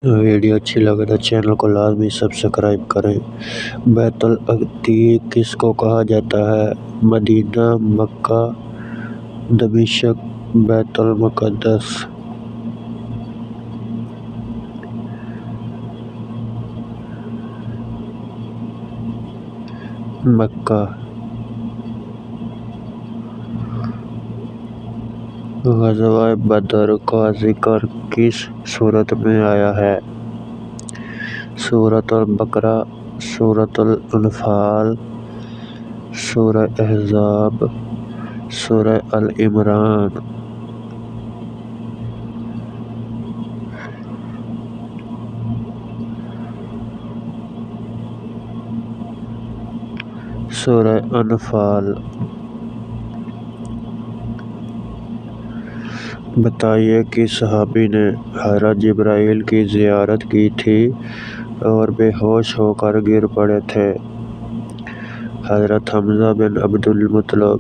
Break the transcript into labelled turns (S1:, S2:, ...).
S1: Video اچھی لگے تو چینل کو لازمی سبسکرائب کریں۔ بیت العتیق کس کو کہا جاتا ہے؟ مدینہ، مکہ، دمشق، بیت المقدس۔ مکہ۔ غزوہ بدر کا ذکر کس سورت میں آیا ہے؟ سورۃ البقرہ، سورۃ الانفال، سورہ احزاب، سورہ آل عمران۔ سورہ انفال۔ بتائیے کہ صحابی نے حضرت جبرائیل کی زیارت کی تھی اور بے ہوش ہو کر گر پڑے تھے؟ حضرت حمزہ بن عبد المطلب۔